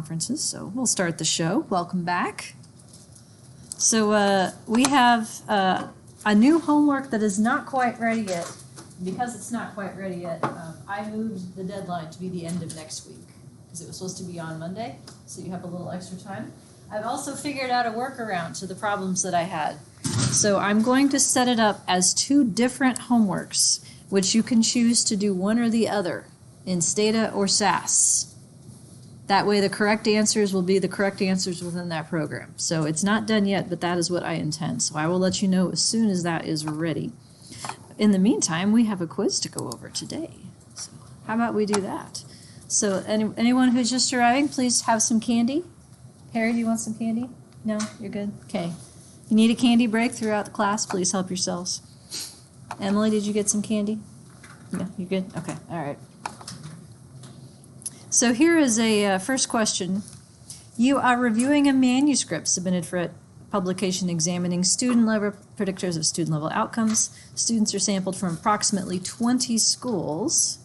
conferences, so we'll start the show. Welcome back. So we have a new homework that is not quite ready yet. Because it's not quite ready yet, I moved the deadline to be the end of next week because it was supposed to be on Monday, so you have a little extra time. I've also figured out a workaround to the problems that I had. So I'm going to set it up as two different homeworks, which you can choose to do one or the other in Stata or SAS. That way the correct answers will be the correct answers within that program. So it's not done yet, but that is what I intend. So I will let you know as soon as that is ready. In the meantime, we have a quiz to go over today. So how about we do that? So anyone who's just arriving, please have some candy. Harry, do you want some candy? No? You're good? Okay. You need a candy break throughout the class, please help yourselves. Emily, did you get some candy? Yeah, you good? Okay, all right. So here is a first question. You are reviewing a manuscript submitted for publication examining student-level predictors of student-level outcomes. Students are sampled from approximately 20 schools.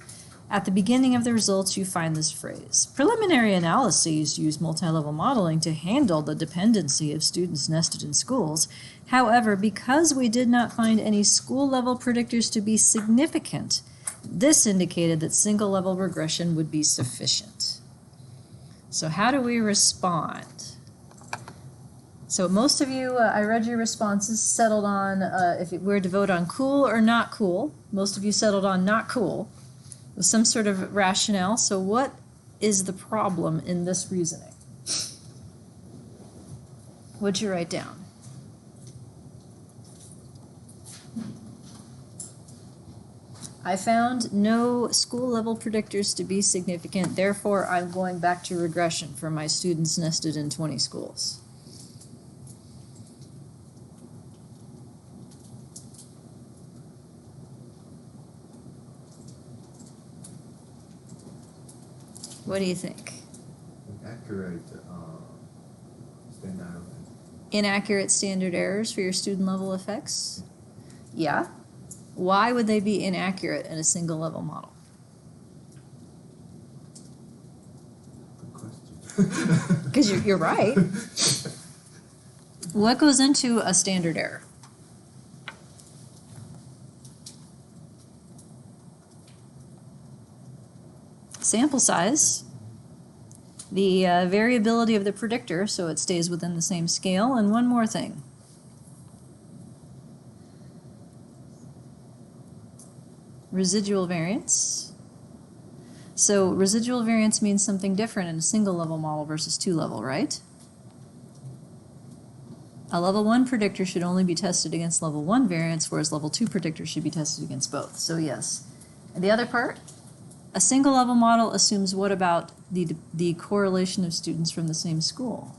At the beginning of the results, you find this phrase. Preliminary analyses use multi-level modeling to handle the dependency of students nested in schools. However, because we did not find any school-level predictors to be significant, this indicated that single-level regression would be sufficient. So how do we respond? So most of you, I read your responses, settled on if we're to vote on cool or not cool. Most of you settled on not cool with some sort of rationale. So what is the problem in this reasoning? What'd you write down? I found no school-level predictors to be significant, therefore I'm going back to regression for my students nested in 20 schools. What do you think? Inaccurate standard errors. Inaccurate standard errors for your student level effects? Yeah. Why would they be inaccurate in a single level model? Good question. Because you're right. What goes into a standard error? Sample size, the variability of the predictor, so it stays within the same scale, and one more thing. Residual variance. So residual variance means something different in a single level model versus two level, right? A level 1 predictor should only be tested against level 1 variance, whereas level 2 predictors should be tested against both. So yes. And the other part? A single level model assumes what about the correlation of students from the same school?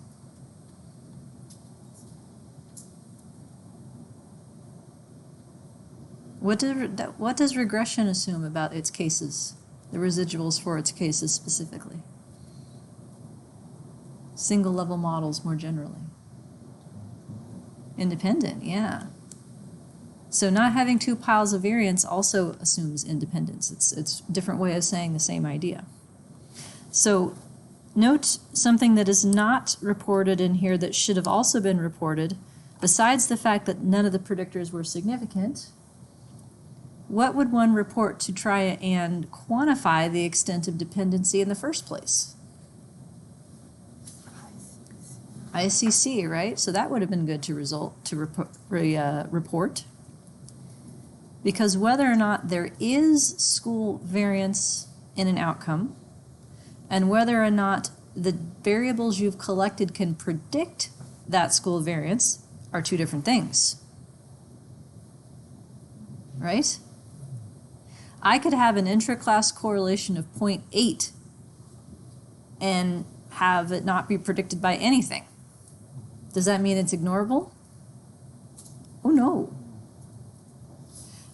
What does regression assume about its cases, the residuals for its cases specifically? Single level models more generally. Independent, yeah. So not having two piles of variance also assumes independence. It's a different way of saying the same idea. So note something that is not reported in here that should have also been reported. Besides the fact that none of the predictors were significant, what would one report to try and quantify the extent of dependency in the first place? ICC, right? So that would have been good to report. Because whether or not there is school variance in an outcome, and whether or not the variables you've collected can predict that school variance are two different things. Right? I could have an intra-class correlation of 0.8 and have it not be predicted by anything. Does that mean it's ignorable? Oh no.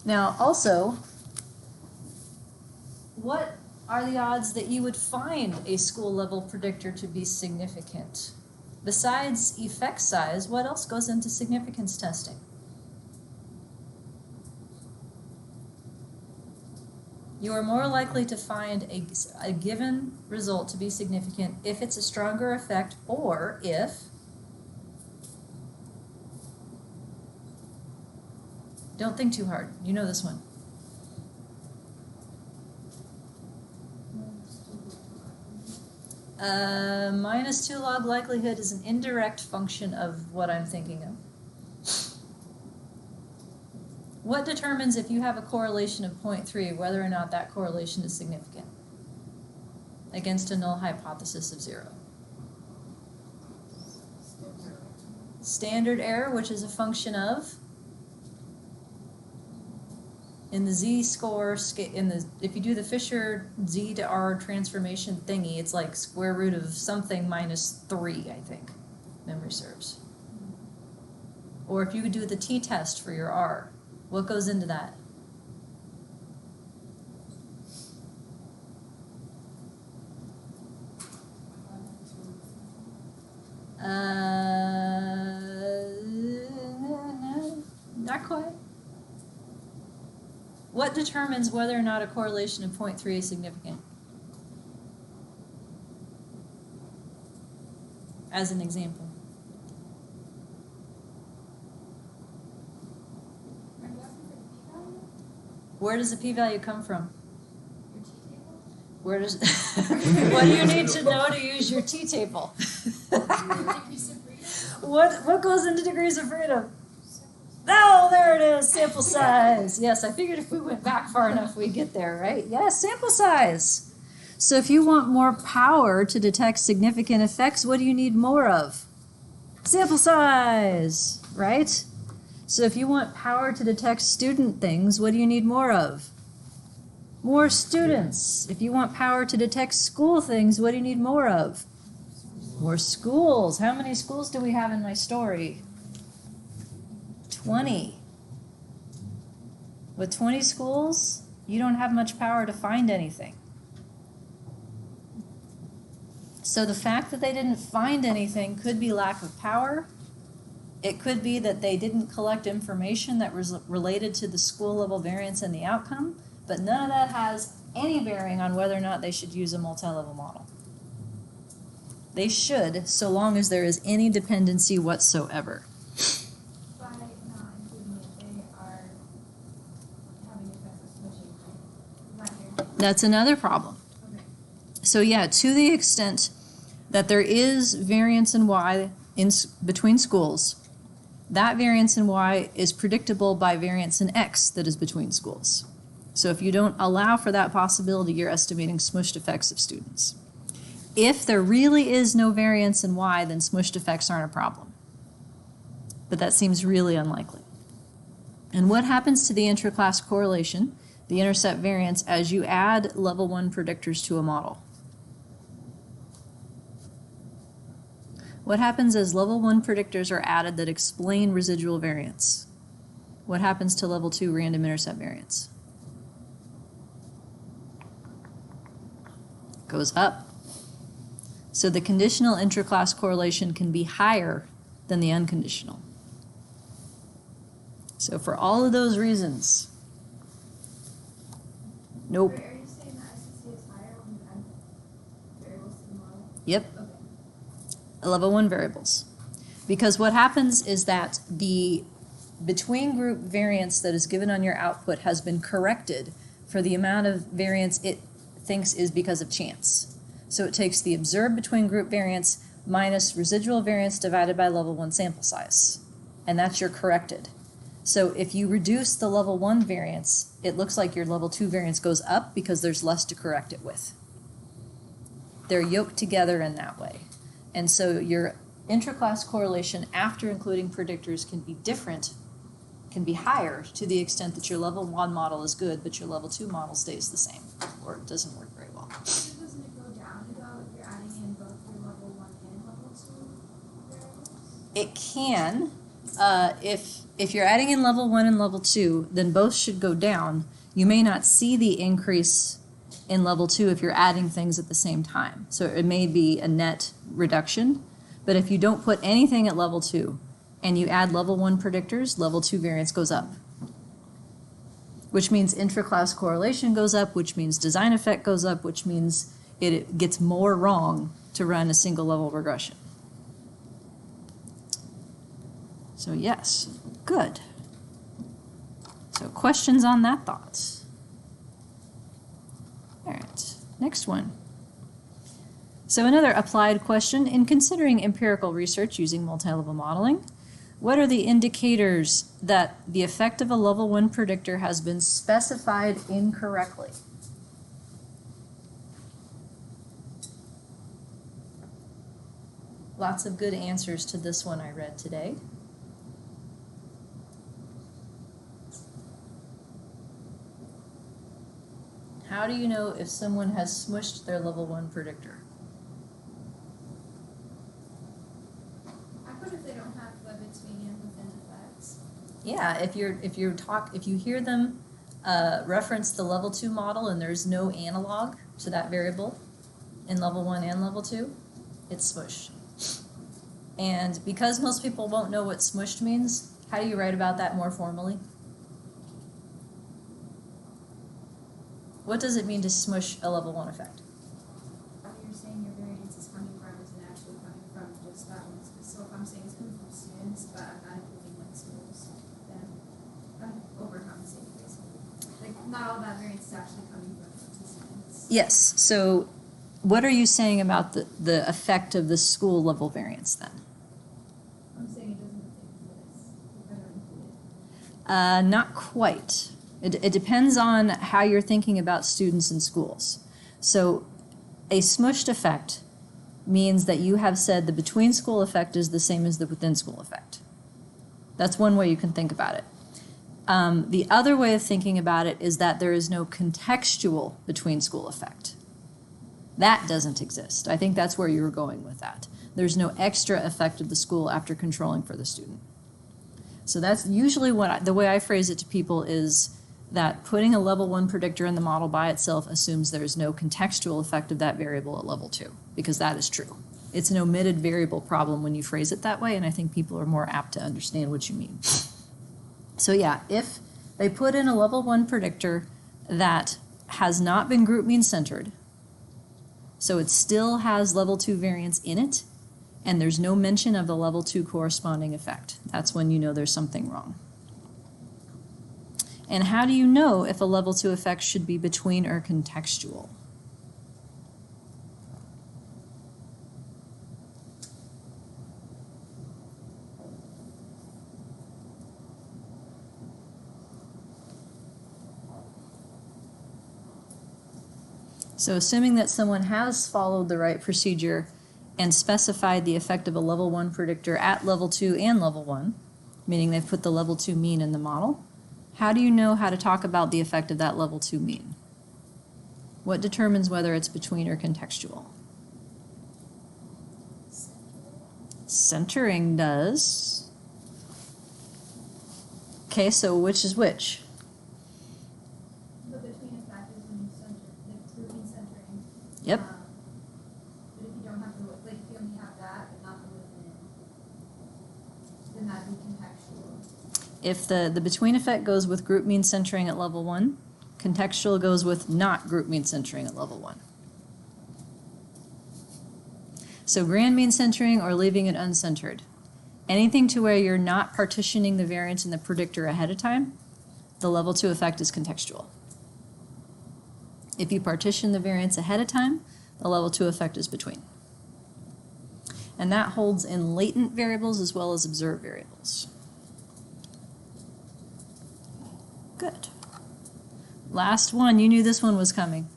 Now also, what are the odds that you would find a school level predictor to be significant? Besides effect size, what else goes into significance testing? You are more likely to find a given result to be significant if it's a stronger effect or if, don't think too hard, you know this one. -2 log likelihood is an indirect function of what I'm thinking of. What determines if you have a correlation of 0.3 whether or not that correlation is significant against a null hypothesis of 0? Standard error, which is a function of, in the z-score, if you do the Fisher z to r transformation thingy, it's like square root of something minus 3, I think, memory serves. Or if you could do the t-test for your r, what goes into that? Not quite. What determines whether or not a correlation of 0.3 is significant? As an example. Where does the p-value come from? Your t-table? Where does what do you need to know to use your t-table? Degrees of freedom? What goes into degrees of freedom? Oh, there it is, sample size. Yes, I figured if we went back far enough we'd get there, right? Yes, sample size. So if you want more power to detect significant effects, what do you need more of? Sample size, right? So if you want power to detect student things, what do you need more of? More students. If you want power to detect school things, what do you need more of? More schools. How many schools do we have in my story? 20. With 20 schools, you don't have much power to find anything. So the fact that they didn't find anything could be lack of power. It could be that they didn't collect information that was related to the school level variance and the outcome, but none of that has any bearing on whether or not they should use a multi-level model. They should, so long as there is any dependency whatsoever. By not including it, they are having effects of switching, right? Is that here? That's another problem. Okay. So yeah, to the extent that there is variance in Y between schools, that variance in Y is predictable by variance in X that is between schools. So if you don't allow for that possibility, you're estimating smushed effects of students. If there really is no variance in Y, then smushed effects aren't a problem. But that seems really unlikely. And what happens to the intraclass correlation, the intercept variance, as you add level 1 predictors to a model? What happens as level 1 predictors are added that explain residual variance? What happens to level 2 random intercept variance? Goes up. So the conditional intraclass correlation can be higher than the unconditional. So for all of those reasons, nope. Are you saying that SCC is higher when you add variables to the model? Yep. Okay. Level 1 variables. Because what happens is that the between group variance that is given on your output has been corrected for the amount of variance it thinks is because of chance. So it takes the observed between group variance minus residual variance divided by level 1 sample size. And that's your corrected. So if you reduce the level 1 variance, it looks like your level 2 variance goes up because there's less to correct it with. They're yoked together in that way. And so your intraclass correlation after including predictors can be different, can be higher to the extent that your level 1 model is good, but your level 2 model stays the same, or it doesn't work very well. So doesn't it go down though if you're adding in both your level 1 and level 2 variables? It can. If you're adding in level 1 and level 2, then both should go down. You may not see the increase in level 2 if you're adding things at the same time. So it may be a net reduction, but if you don't put anything at level 2 and you add level 1 predictors, level 2 variance goes up. which means intra-class correlation goes up, which means design effect goes up, which means it gets more wrong to run a single level regression. So yes, good. So questions on that, thoughts? All right, next one. So another applied question, in considering empirical research using multi-level modeling, what are the indicators that the effect of a level 1 predictor has been specified incorrectly? Lots of good answers to this one I read today. How do you know if someone has smushed their level 1 predictor? What if they don't have the between and within effects? Yeah, if you hear them reference the level 2 model and there's no analog to that variable in level 1 and level 2, it's smushed. And because most people won't know what smushed means, how do you write about that more formally? What does it mean to smush a level 1 effect? You're saying your variance is coming from isn't actually coming from just that one. So if I'm saying it's coming from students, but I'm not including like schools, then I'm overcompensating basically. Like not all that variance is actually coming from students. Yes, so what are you saying about the effect of the school level variance then? I'm saying it doesn't exist. If I don't include it. Not quite. It depends on how you're thinking about students in schools. So a smushed effect means that you have said the between school effect is the same as the within school effect. That's one way you can think about it. The other way of thinking about it is that there is no contextual between school effect. That doesn't exist. I think that's where you were going with that. There's no extra effect of the school after controlling for the student. So that's usually the way I phrase it to people is that putting a level 1 predictor in the model by itself assumes there's no contextual effect of that variable at level 2, because that is true. It's an omitted variable problem when you phrase it that way, and I think people are more apt to understand what you mean. So yeah, if they put in a level 1 predictor that has not been group mean centered, so it still has level 2 variance in it, and there's no mention of the level 2 corresponding effect, that's when you know there's something wrong. And how do you know if a level 2 effect should be between or contextual? So assuming that someone has followed the right procedure and specified the effect of a level 1 predictor at level 2 and level 1, meaning they've put the level 2 mean in the model, how do you know how to talk about the effect of that level 2 mean? What determines whether it's between or contextual? Centering does. Okay, so which is which? The between effect is when you center, like grouping centering. Yep. But if you don't have the, like if you only have that but not the within, then that'd be contextual. If the between effect goes with group mean centering at level 1, contextual goes with not group mean centering at level 1. So grand mean centering or leaving it uncentered. Anything to where you're not partitioning the variance in the predictor ahead of time, the level 2 effect is contextual. If you partition the variance ahead of time, the level 2 effect is between. And that holds in latent variables as well as observed variables. Good. Last one, you knew this one was coming.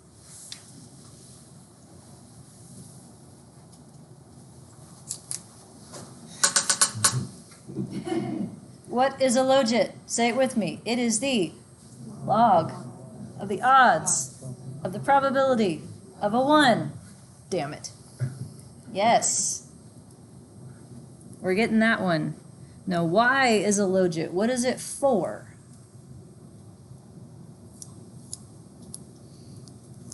What is a logit? Say it with me. It is the log of the odds of the probability of a 1. Damn it. Yes. We're getting that one. Now, why is a logit? What is it for?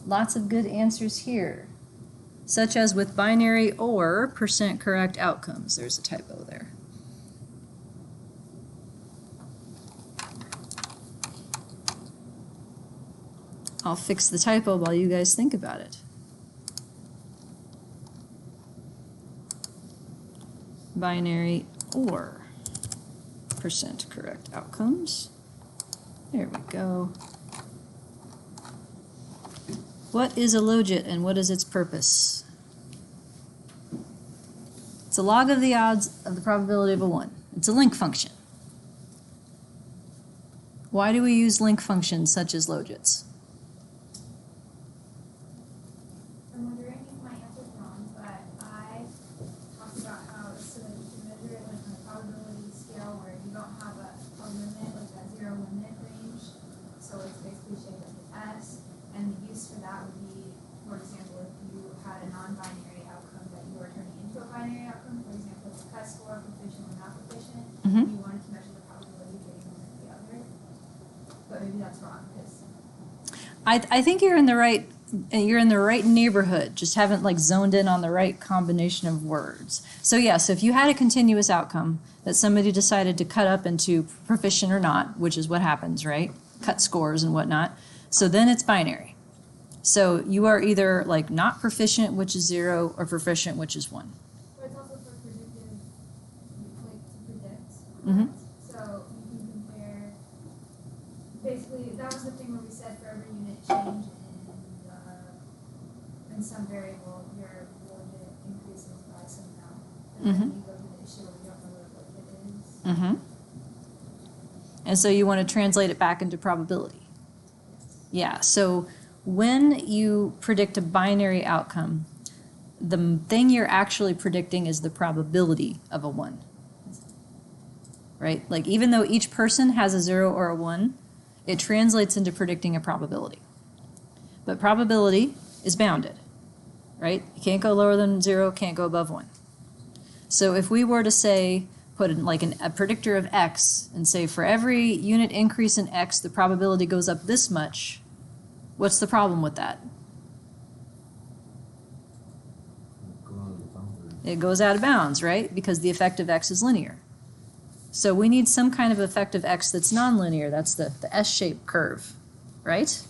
Lots of good answers here, such as with binary or percent correct outcomes. There's a typo there. I'll fix the typo while you guys think about it. Binary or percent correct outcomes. There we go. What is a logit and what is its purpose? It's a log of the odds of the probability of a 1. It's a link function. Why do we use link functions such as logits? I'm wondering if my answer's wrong, but I talked about how it's so that you can measure it like on a probability scale where you don't have a limit, like that zero limit range. So it's basically shaped like an S, and the use for that would be, for example, if you had a non-binary outcome that you were turning into a binary outcome, for example, it's a cut score, proficient or not proficient, Mhm. you wanted to measure the probability of getting one or the other. But maybe that's wrong, because I think you're in the right neighborhood, just haven't like zoned in on the right combination of words. So yeah, so if you had a continuous outcome that somebody decided to cut up into proficient or not, which is what happens, right? Cut scores and whatnot. So then it's binary. So you are either like not proficient, which is 0, or proficient, which is 1. but it's also for predictive, like to predict. Mhm. So you can compare, basically, that was the thing where we said for every unit change in some variable, your logit increases by some amount. And then you go to the issue where you don't know what logit is. Mm-hmm. And so you want to translate it back into probability. Yeah, so when you predict a binary outcome, the thing you're actually predicting is the probability of a 1. Right? Like even though each person has a 0 or a 1, it translates into predicting a probability. But probability is bounded, right? You can't go lower than 0, can't go above 1. So if we were to say, put in like a predictor of x and say for every unit increase in x, the probability goes up this much, what's the problem with that? Go out of the boundary. It goes out of bounds, right? Because the effect of x is linear. So we need some kind of effect of x that's nonlinear. That's the S-shaped curve, right?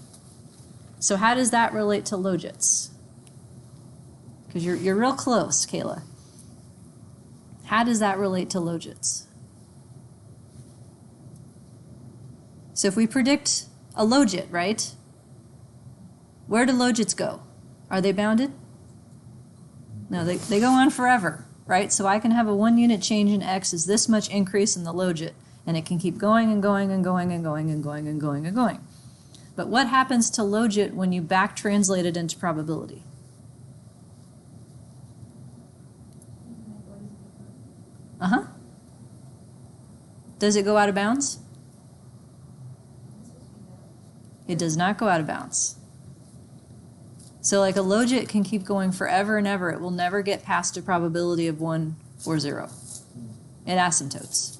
So how does that relate to logits? Because you're real close, Kayla. How does that relate to logits? So if we predict a logit, right? Where do logits go? Are they bounded? No, they go on forever, right? So I can have a 1 unit change in x is this much increase in the logit, and it can keep going and going and going and going and going and going and going. But what happens to logit when you back translate it into probability? Uh-huh. Does it go out of bounds? It does not go out of bounds. So like a logit can keep going forever and ever. It will never get past a probability of 1 or 0. It asymptotes.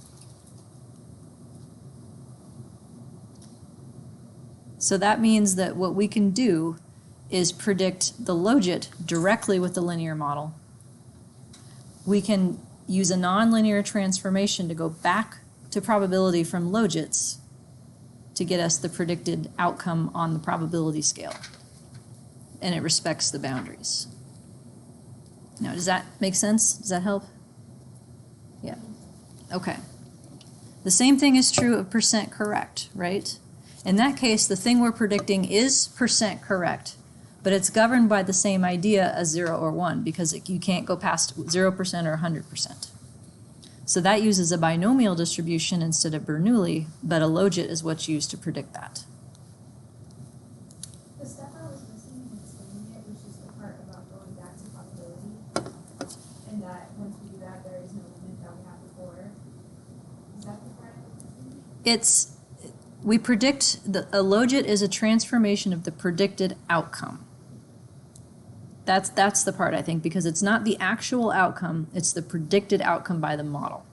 So that means that what we can do is predict the logit directly with the linear model. We can use a nonlinear transformation to go back to probability from logits to get us the predicted outcome on the probability scale. And it respects the boundaries. Now, does that make sense? Does that help? Yeah. Okay. The same thing is true of percent correct, right? In that case, the thing we're predicting is percent correct, but it's governed by the same idea as 0 or 1 because you can't go past 0% or 100%. So that uses a binomial distribution instead of Bernoulli, but a logit is what's used to predict that. The step I was missing in explaining it was just the part about going back to probability, and that once we do that, there is no limit that we had before. Is that the part I was missing? We predict, a logit is a transformation of the predicted outcome. That's the part, I think, because it's not the actual outcome, it's the predicted outcome by the model.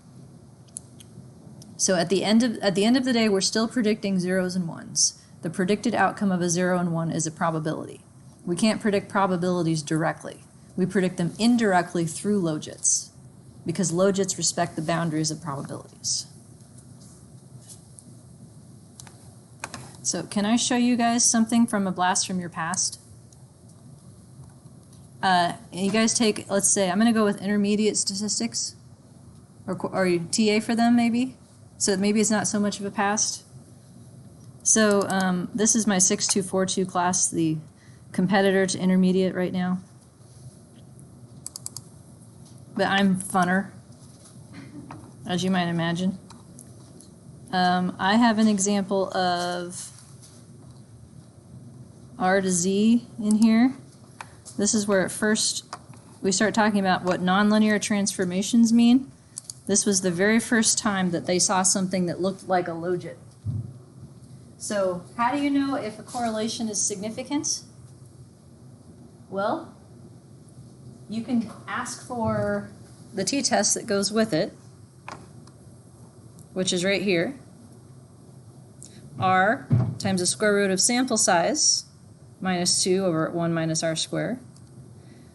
So at the end of the day, we're still predicting 0s and 1s. The predicted outcome of a 0 and 1 is a probability. We can't predict probabilities directly. We predict them indirectly through logits, because logits respect the boundaries of probabilities. So can I show you guys something from a blast from your past? You guys take, let's say, I'm going to go with intermediate statistics, or TA for them maybe, so maybe it's not so much of a past. So this is my 6242 class, the competitor to intermediate right now. But I'm funner, as you might imagine. I have an example of R to Z in here. This is where at first we start talking about what nonlinear transformations mean. This was the very first time that they saw something that looked like a logit. So how do you know if a correlation is significant? Well, you can ask for the t-test that goes with it, which is right here. R times the square root of sample size minus 2 over 1 minus r squared.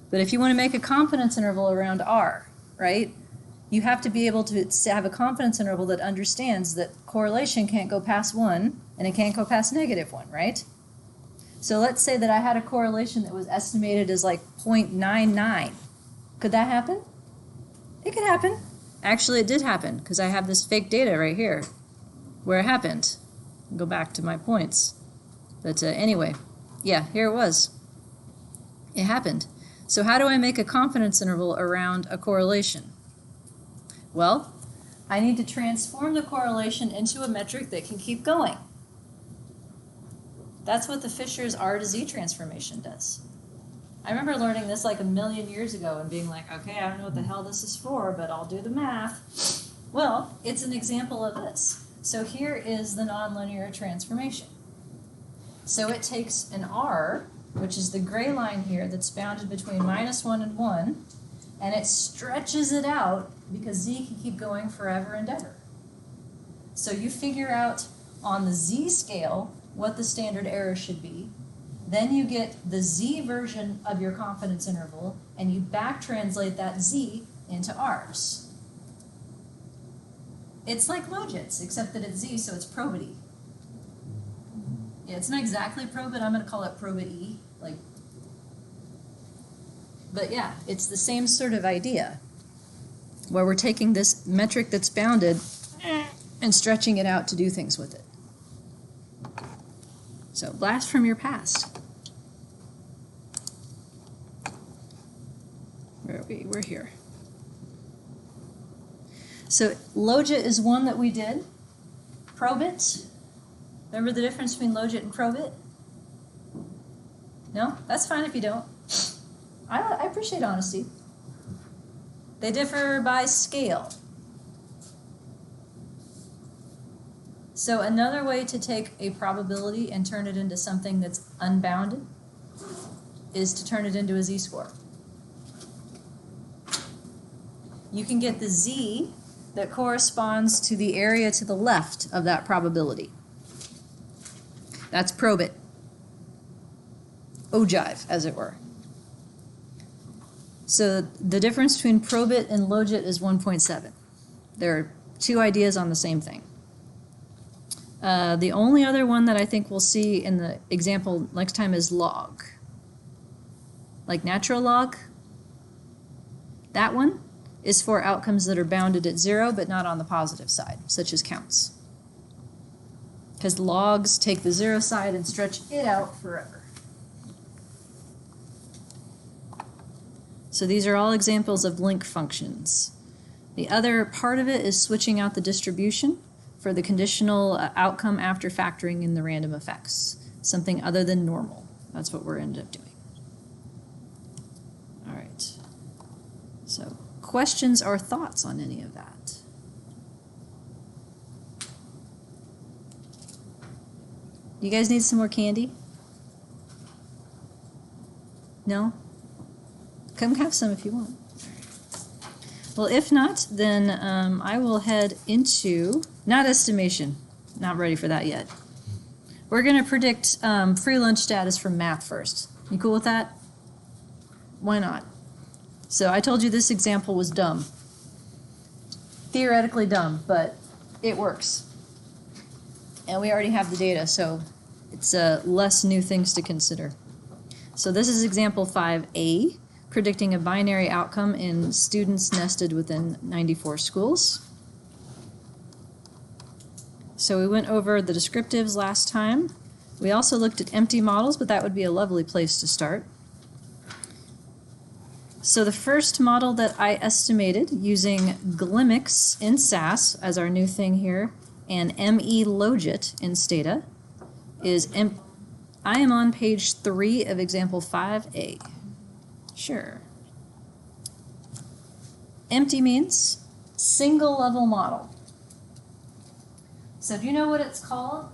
But if you want to make a confidence interval around r, right, you have to be able to have a confidence interval that understands that correlation can't go past 1 and it can't go past -1, right? So let's say that I had a correlation that was estimated as like 0.99. Could that happen? It could happen. Actually, it did happen because I have this fake data right here where it happened. I'll go back to my points. But anyway, yeah, here it was. It happened. So how do I make a confidence interval around a correlation? Well, I need to transform the correlation into a metric that can keep going. That's what the Fisher's R to Z transformation does. I remember learning this like a million years ago and being like, okay, I don't know what the hell this is for, but I'll do the math. Well, it's an example of this. So here is the nonlinear transformation. So it takes an R, which is the gray line here that's bounded between -1 and 1, and it stretches it out because Z can keep going forever and ever. So you figure out on the Z scale what the standard error should be. Then you get the Z version of your confidence interval, and you back translate that Z into R's. It's like logits, except that it's Z, so it's probity. Yeah, it's not exactly probit. I'm going to call it probit E. But yeah, it's the same sort of idea, where we're taking this metric that's bounded and stretching it out to do things with it. So, blast from your past. Where are we? We're here. So, Loggia is one that we did. Probit. Remember the difference between Logit and probit? No? That's fine if you don't. I appreciate honesty. They differ by scale. So another way to take a probability and turn it into something that's unbounded is to turn it into a z-score. You can get the z that corresponds to the area to the left of that probability. That's probit. Ogive, as it were. So the difference between probit and logit is 1.7. There are two ideas on the same thing. The only other one that I think we'll see in the example next time is log. Like natural log. That one is for outcomes that are bounded at 0 but not on the positive side, such as counts. Because logs take the 0 side and stretch it out forever. So these are all examples of link functions. The other part of it is switching out the distribution for the conditional outcome after factoring in the random effects. Something other than normal. That's what we're ended up doing. All right. So questions or thoughts on any of that? You guys need some more candy? No? Come have some if you want. Well, if not, then I will head into, not estimation, not ready for that yet. We're going to predict free lunch status from math first. You cool with that? Why not? So I told you this example was dumb. Theoretically dumb, but it works. And we already have the data, so it's less new things to consider. So this is example 5A, predicting a binary outcome in students nested within 94 schools. So we went over the descriptives last time. We also looked at empty models, but that would be a lovely place to start. So the first model that I estimated using Glimmix in SAS as our new thing here, and ME Logit in Stata, is I am on page 3 of example 5A. Sure. Empty means single level model. So do you know what it's called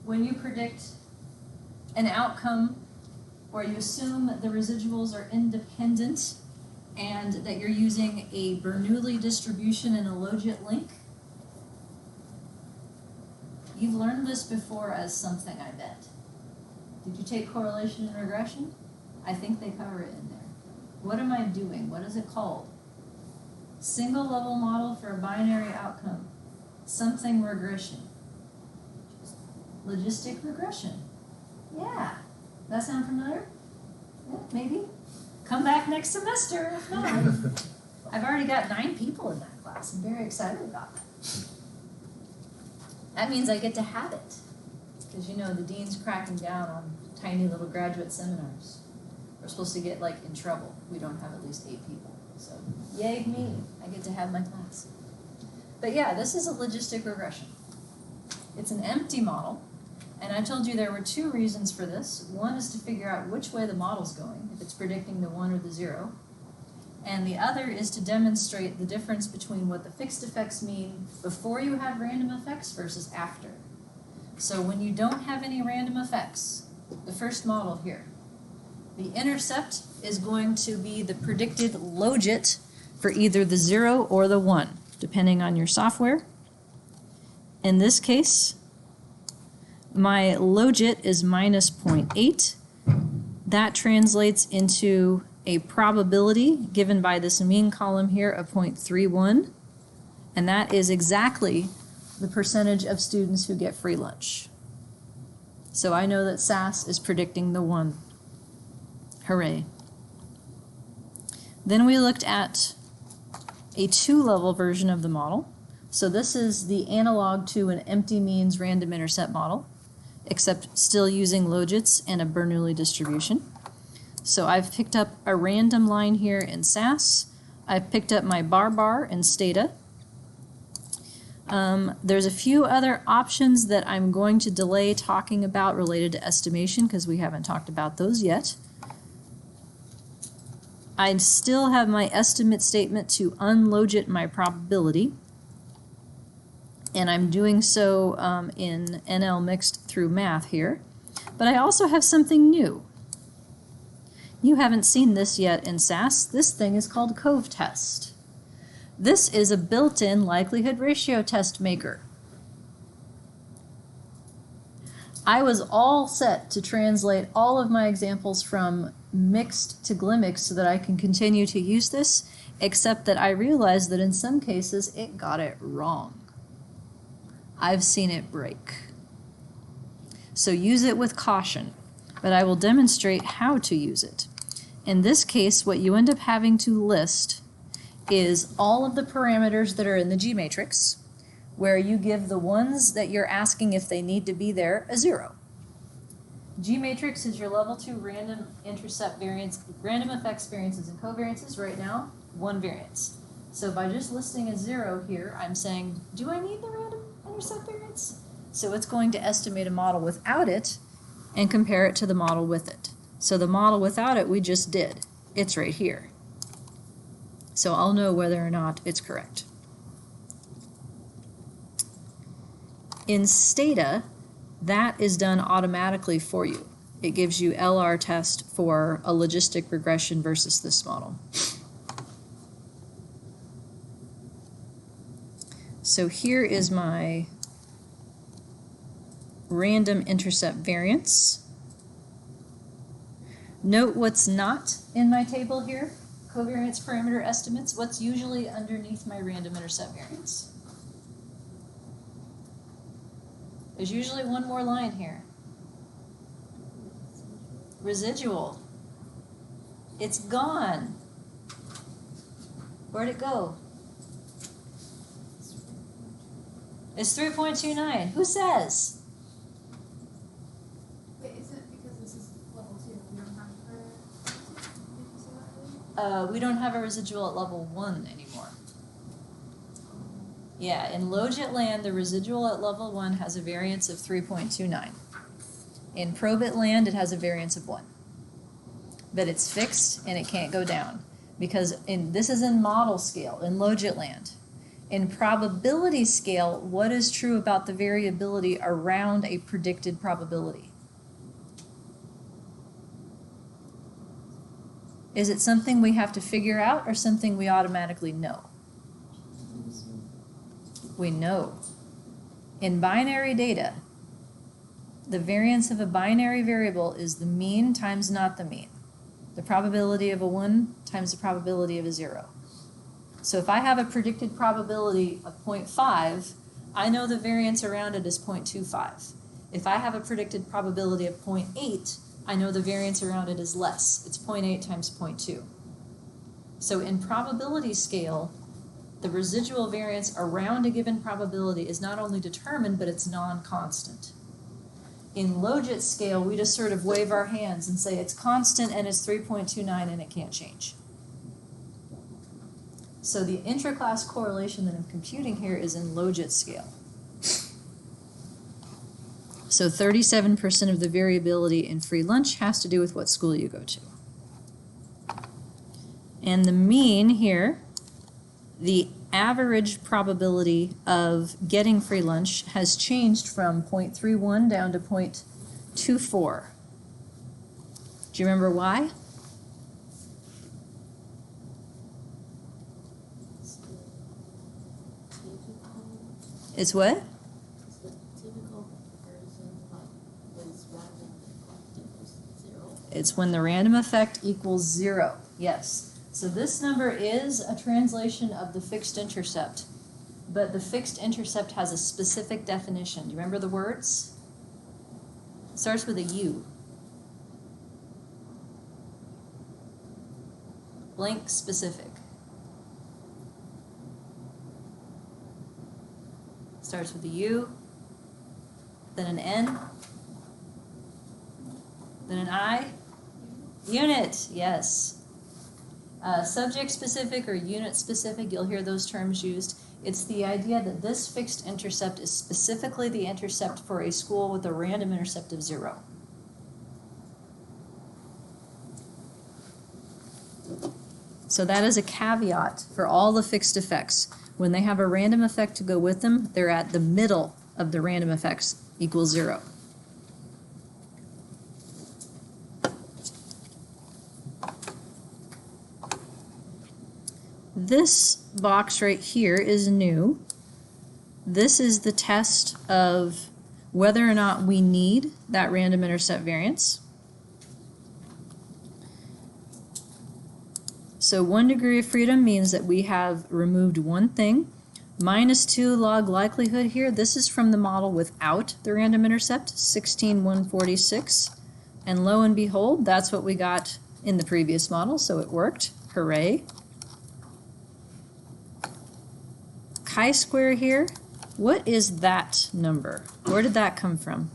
when you predict an outcome where you assume the residuals are independent and that you're using a Bernoulli distribution and a Logit link? You've learned this before as something, I bet. Did you take correlation and regression? I think they cover it in there. What am I doing? What is it called? Single level model for a binary outcome. Something regression. Logistic regression. Yeah. That sound familiar? Yeah, maybe. Come back next semester if not. I've already got 9 people in that class. I'm very excited about that. That means I get to have it. Because you know the dean's cracking down on tiny little graduate seminars. We're supposed to get like in trouble. We don't have at least 8 people. So yay me, I get to have my class. But yeah, this is a logistic regression. It's an empty model. And I told you there were 2 reasons for this. One is to figure out which way the model's going, if it's predicting the 1 or the 0. And the other is to demonstrate the difference between what the fixed effects mean before you have random effects versus after. So when you don't have any random effects, the first model here, the intercept is going to be the predicted logit for either the 0 or the 1, depending on your software. In this case, my logit is minus 0.8. That translates into a probability given by this mean column here of 0.31, and that is exactly the percentage of students who get free lunch. So I know that SAS is predicting the 1. Hooray. Then we looked at a 2-level version of the model. So this is the analog to an empty means random intercept model, except still using logits and a Bernoulli distribution. So I've picked up a random line here in SAS. I've picked up my bar in Stata. There's a few other options that I'm going to delay talking about related to estimation because we haven't talked about those yet. I still have my estimate statement to unlogit my probability. And I'm doing so in NL mixed through math here. But I also have something new. You haven't seen this yet in SAS. This thing is called Cove test. This is a built-in likelihood ratio test maker. I was all set to translate all of my examples from mixed to Glimmix so that I can continue to use this, except that I realized that in some cases it got it wrong. I've seen it break. So use it with caution, but I will demonstrate how to use it. In this case, what you end up having to list is all of the parameters that are in the G matrix, where you give the ones that you're asking if they need to be there a 0. G matrix is your level 2 random intercept variance, random effects variances and covariances. Right now, 1 variance. So by just listing a 0 here, I'm saying, do I need the random intercept variance? So it's going to estimate a model without it and compare it to the model with it. So the model without it we just did. It's right here. So I'll know whether or not it's correct. In Stata, that is done automatically for you. It gives you LR test for a logistic regression versus this model. So here is my random intercept variance. Note what's not in my table here, covariance parameter estimates. What's usually underneath my random intercept variance? There's usually one more line here. Residual. It's gone. Where'd it go? It's 3.29. Who says? Wait, is it because this is level 2? We don't have did you say that earlier? We don't have a residual at level 1 anymore. Yeah, in Loggia land, the residual at level 1 has a variance of 3.29. In Probit land, it has a variance of 1. But it's fixed and it can't go down. Because this is in model scale, in Loggia land. In probability scale, what is true about the variability around a predicted probability? Is it something we have to figure out or something we automatically know? We know. In binary data, the variance of a binary variable is the mean times not the mean. The probability of a 1 times the probability of a 0. So if I have a predicted probability of 0.5, I know the variance around it is 0.25. If I have a predicted probability of 0.8, I know the variance around it is less. It's 0.8 times 0.2. So in probability scale, the residual variance around a given probability is not only determined, but it's non-constant. In Loggia scale, we just sort of wave our hands and say it's constant and it's 3.29 and it can't change. So the intra-class correlation that I'm computing here is in Loggia scale. So 37% of the variability in free lunch has to do with what school you go to. And the mean here, the average probability of getting free lunch has changed from 0.31 down to 0.24. Do you remember why? It's what? It's when the random effect equals 0. Yes. So this number is a translation of the fixed intercept, but the fixed intercept has a specific definition. Do you remember the words? It starts with a U. Blank specific. Starts with a U, then an N, then an I. Unit, yes. Subject specific or unit specific, you'll hear those terms used. It's the idea that this fixed intercept is specifically the intercept for a school with a random intercept of 0. So that is a caveat for all the fixed effects. When they have a random effect to go with them, they're at the middle of the random effects equals 0. This box right here is new. This is the test of whether or not we need that random intercept variance. So 1 degree of freedom means that we have removed one thing. -2 log likelihood here, this is from the model without the random intercept, 16,146. And lo and behold, that's what we got in the previous model, so it worked. Hooray. Chi-square here, what is that number? Where did that come from?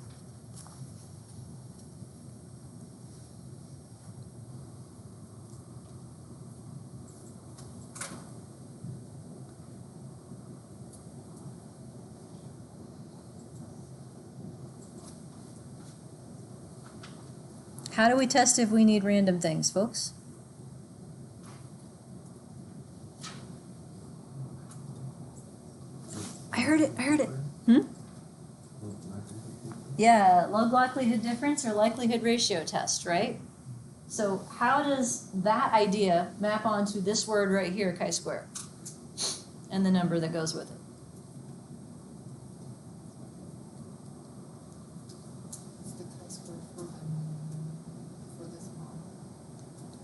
How do we test if we need random things, folks? I heard it. Yeah, log likelihood difference or likelihood ratio test, right? So how does that idea map onto this word right here, chi-square, and the number that goes with it?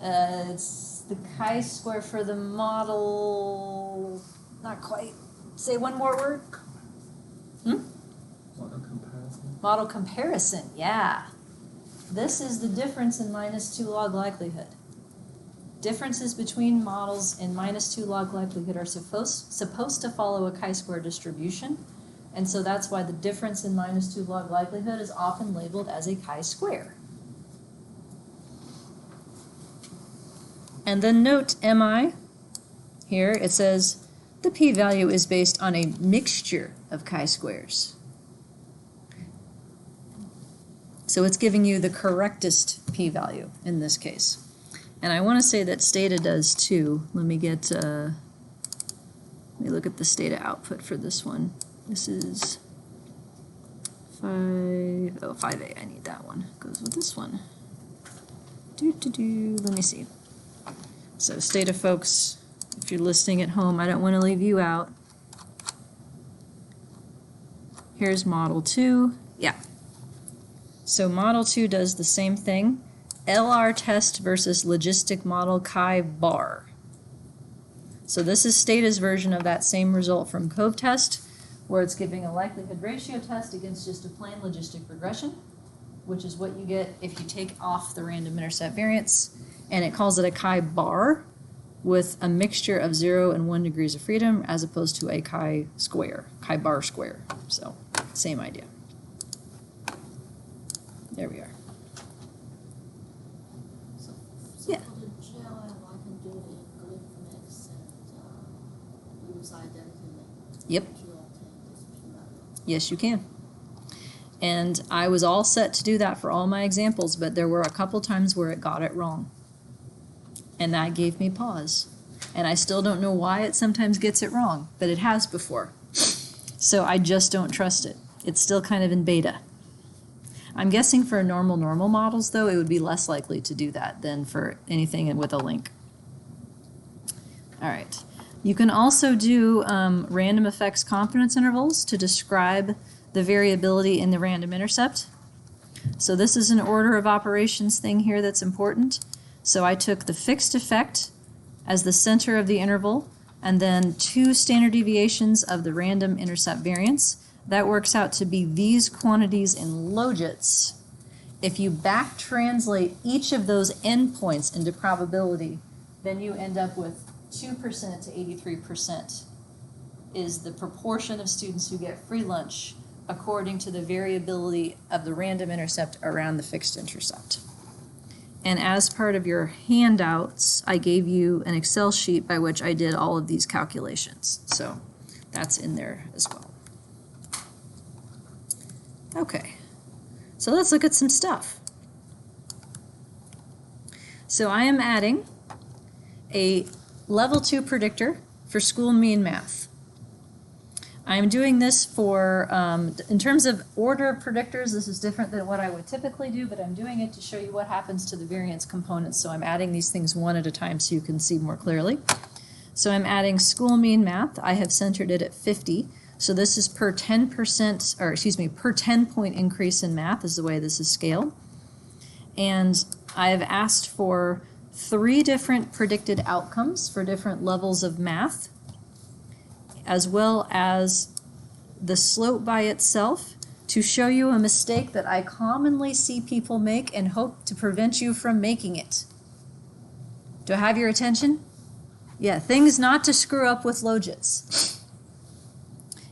It's the chi-square for the model, not quite. Say one more word. Model comparison. Model comparison, yeah. This is the difference in minus 2 log likelihood. Differences between models in minus 2 log likelihood are supposed to follow a chi-square distribution, and so that's why the difference in minus 2 log likelihood is often labeled as a chi-square. And then note MI, here it says the p-value is based on a mixture of chi-squares. So it's giving you the correctest p-value in this case. And I want to say that Stata does too. Let me look at the Stata output for this one. This is 5A, I need that one. Goes with this one. Let me see. So Stata folks, if you're listening at home, I don't want to leave you out. Here's model 2. Yeah. So model 2 does the same thing. LR test versus logistic model chi-bar. So this is Stata's version of that same result from Cove test, where it's giving a likelihood ratio test against just a plain logistic regression, which is what you get if you take off the random intercept variance, and it calls it a chi-bar with a mixture of 0 and 1 degrees of freedom as opposed to a chi-bar square. So same idea. There we are. So Yeah. for the GLM, I can do it in glyph mix and use identity link Yep. to obtain this p-value. Yes, you can. And I was all set to do that for all my examples, but there were a couple times where it got it wrong. And that gave me pause. And I still don't know why it sometimes gets it wrong, but it has before. So I just don't trust it. It's still kind of in beta. I'm guessing for normal models, though, it would be less likely to do that than for anything with a link. All right. You can also do random effects confidence intervals to describe the variability in the random intercept. So this is an order of operations thing here that's important. So I took the fixed effect as the center of the interval, and then 2 standard deviations of the random intercept variance. That works out to be these quantities in logits. If you back translate each of those endpoints into probability, then you end up with 2% to 83% is the proportion of students who get free lunch according to the variability of the random intercept around the fixed intercept. And as part of your handouts, I gave you an Excel sheet by which I did all of these calculations. So that's in there as well. Okay, so let's look at some stuff. So I am adding a level 2 predictor for school mean math. I'm doing this for, in terms of order of predictors, this is different than what I would typically do, but I'm doing it to show you what happens to the variance components. So I'm adding these things one at a time so you can see more clearly. So I'm adding school mean math. I have centered it at 50. So this is per 10%, or excuse me, per 10-point increase in math is the way this is scaled. And I have asked for 3 different predicted outcomes for different levels of math, as well as the slope by itself to show you a mistake that I commonly see people make and hope to prevent you from making it. Do I have your attention? Yeah, things not to screw up with logits.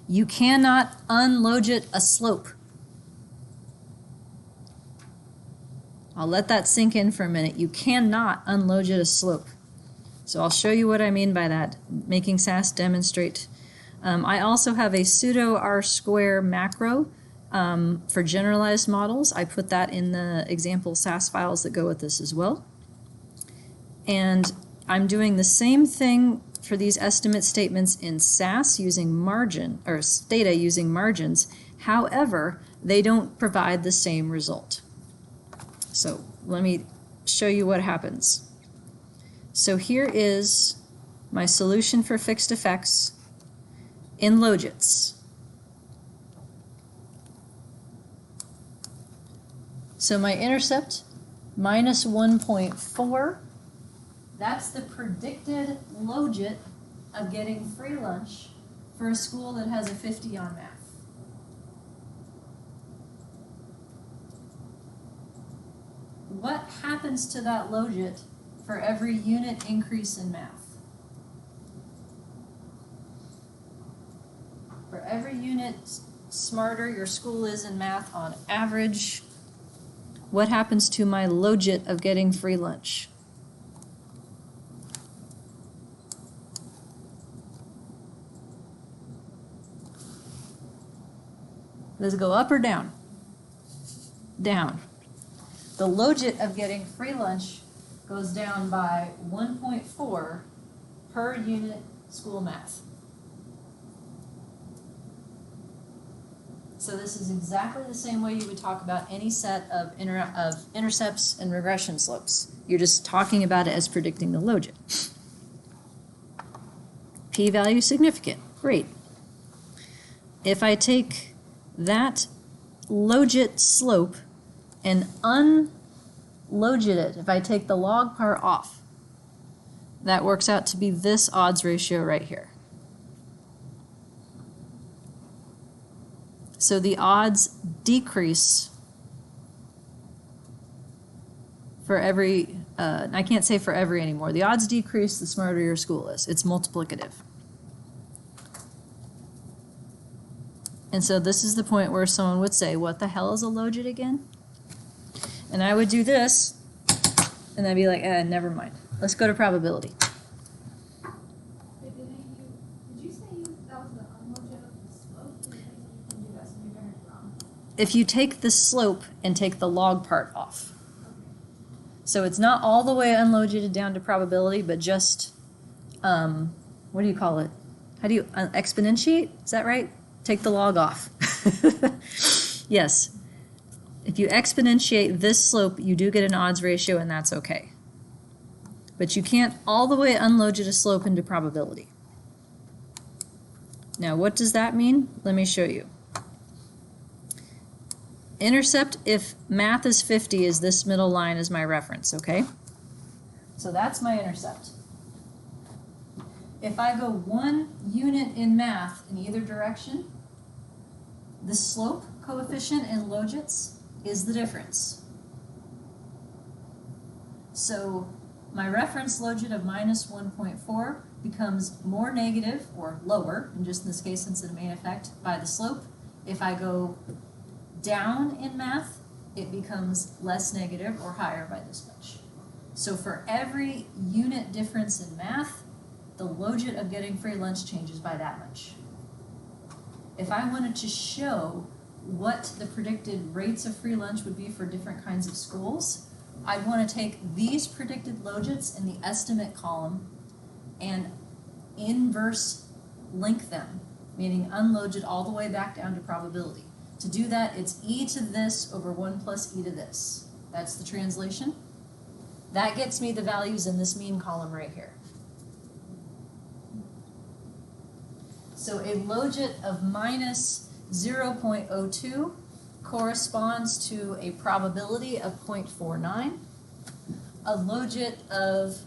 You cannot unlogit a slope. I'll let that sink in for a minute. You cannot unlogit a slope. So I'll show you what I mean by that, making SAS demonstrate. I also have a pseudo R-square macro for generalized models. I put that in the example SAS files that go with this as well. And I'm doing the same thing for these estimate statements in SAS using margin, or Stata using margins. However, they don't provide the same result. So let me show you what happens. So here is my solution for fixed effects in logits. So my intercept, minus 1.4. That's the predicted logit of getting free lunch for a school that has a 50 on math. what happens to that logit for every unit increase in math? For every unit smarter your school is in math on average, what happens to my logit of getting free lunch? Does it go up or down? Down. The logit of getting free lunch goes down by 1.4 per unit school math. So this is exactly the same way you would talk about any set of intercepts and regression slopes. You're just talking about it as predicting the logit. P-value significant. Great. If I take that logit slope and unlogit it, if I take the log part off, that works out to be this odds ratio right here. So the odds decrease for every, I can't say for every anymore. The odds decrease the smarter your school is. It's multiplicative. And so this is the point where someone would say, what the hell is a logit again? And I would do this, and I'd be like, never mind. Let's go to probability. Did you say that was the unlogit of the slope? Or you can do that so you're doing it wrong? If you take the slope and take the log part off. So it's not all the way unlogited down to probability, but just, what do you call it? How do you, exponentiate? Is that right? Take the log off. Yes. If you exponentiate this slope, you do get an odds ratio, and that's okay. But you can't all the way unlogit a slope into probability. Now, what does that mean? Let me show you. Intercept, if math is 50, is this middle line is my reference, okay? So that's my intercept. If I go 1 unit in math in either direction, the slope coefficient in logits is the difference. So my reference logit of minus 1.4 becomes more negative, or lower, and just in this case since it may affect, by the slope. If I go down in math, it becomes less negative or higher by this much. So for every unit difference in math, the logit of getting free lunch changes by that much. If I wanted to show what the predicted rates of free lunch would be for different kinds of schools, I'd want to take these predicted logits in the estimate column and inverse link them, meaning unlogit all the way back down to probability. To do that, it's e to this over 1 plus e to this. That's the translation. That gets me the values in this mean column right here. So a logit of minus 0.02 corresponds to a probability of 0.49. A logit of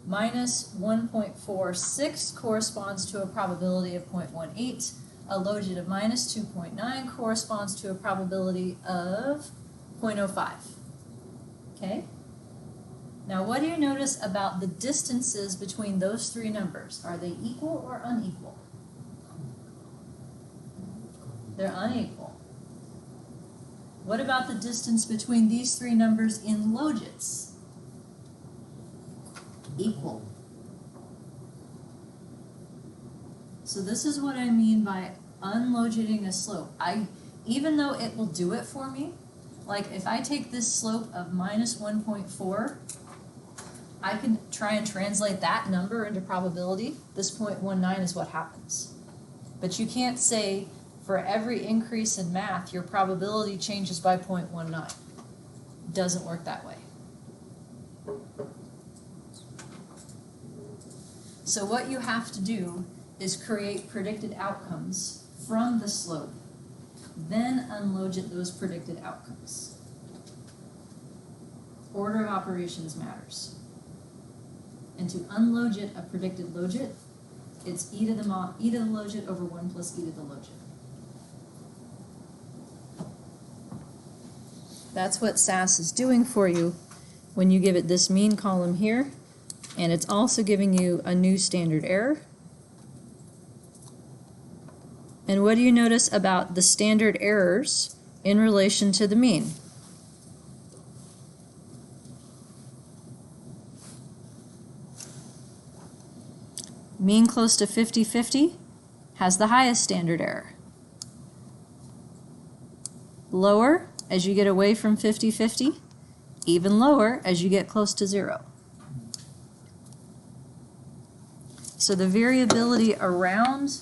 minus 1.46 corresponds to a probability of 0.18. A logit of minus 2.9 corresponds to a probability of 0.05. Okay? Now, what do you notice about the distances between those three numbers? Are they equal or unequal? They're unequal. What about the distance between these three numbers in logits? Equal. So this is what I mean by unlogiting a slope. Even though it will do it for me, like if I take this slope of minus 1.4, I can try and translate that number into probability. This 0.19 is what happens. But you can't say for every increase in math, your probability changes by 0.19. It doesn't work that way. So what you have to do is create predicted outcomes from the slope, then unlogit those predicted outcomes. Order of operations matters. And to unlogit a predicted logit, it's e to the logit over 1 plus e to the logit. That's what SAS is doing for you when you give it this mean column here, and it's also giving you a new standard error. And what do you notice about the standard errors in relation to the mean? Mean close to 50-50 has the highest standard error. Lower as you get away from 50-50, even lower as you get close to 0. So the variability around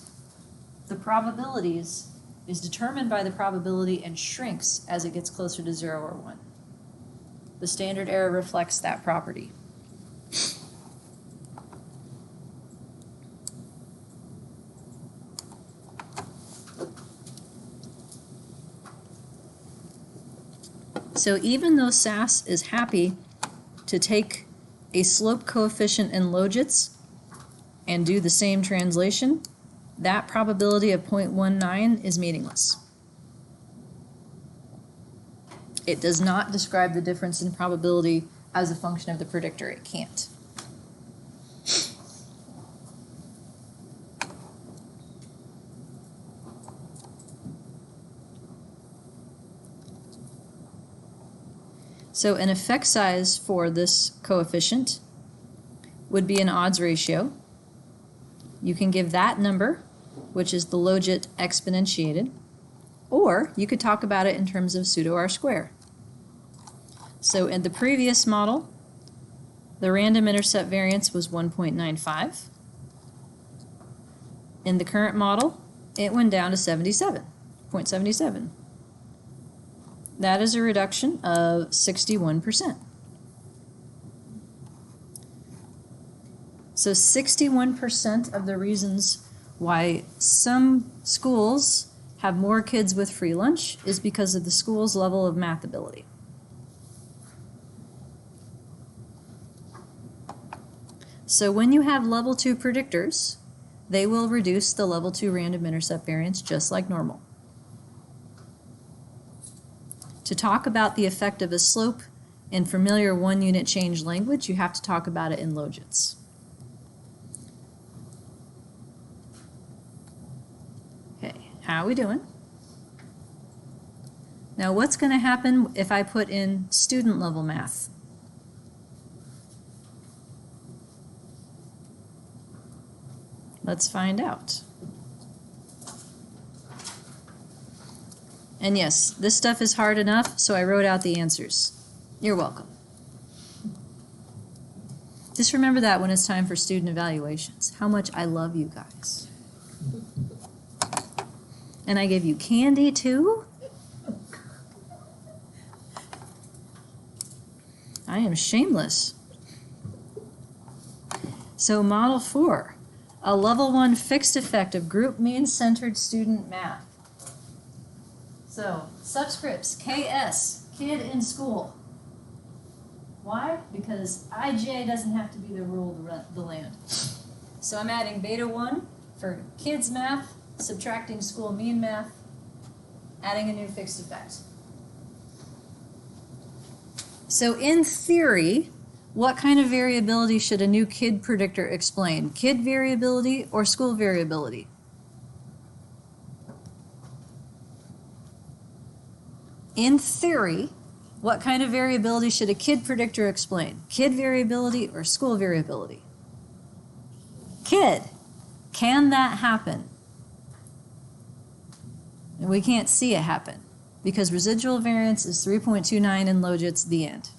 the probabilities is determined by the probability and shrinks as it gets closer to 0 or 1. The standard error reflects that property. So even though SAS is happy to take a slope coefficient in logits and do the same translation, that probability of 0.19 is meaningless. It does not describe the difference in probability as a function of the predictor. It can't. So an effect size for this coefficient would be an odds ratio. You can give that number, which is the logit exponentiated, or you could talk about it in terms of pseudo R-square. So in the previous model, the random intercept variance was 1.95. In the current model, it went down to 0.77. That is a reduction of 61%. So 61% of the reasons why some schools have more kids with free lunch is because of the school's level of math ability. So when you have level 2 predictors, they will reduce the level 2 random intercept variance just like normal. To talk about the effect of a slope in familiar one-unit change language, you have to talk about it in logits. Okay, how are we doing? Now what's going to happen if I put in student level math? Let's find out. And yes, this stuff is hard enough, so I wrote out the answers. You're welcome. Just remember that when it's time for student evaluations, how much I love you guys. And I give you candy too? I am shameless. So model 4, a level 1 fixed effect of group mean-centered student math. So, subscripts, KS, kid in school. Why? Because IJ doesn't have to be the rule of the land. So I'm adding beta 1 for kids math, subtracting school mean math, adding a new fixed effect. So in theory, what kind of variability should a new kid predictor explain? Kid variability or school variability? In theory, what kind of variability should a kid predictor explain? Kid variability or school variability? Kid. Can that happen? And we can't see it happen because residual variance is 3.29 in logits, the end.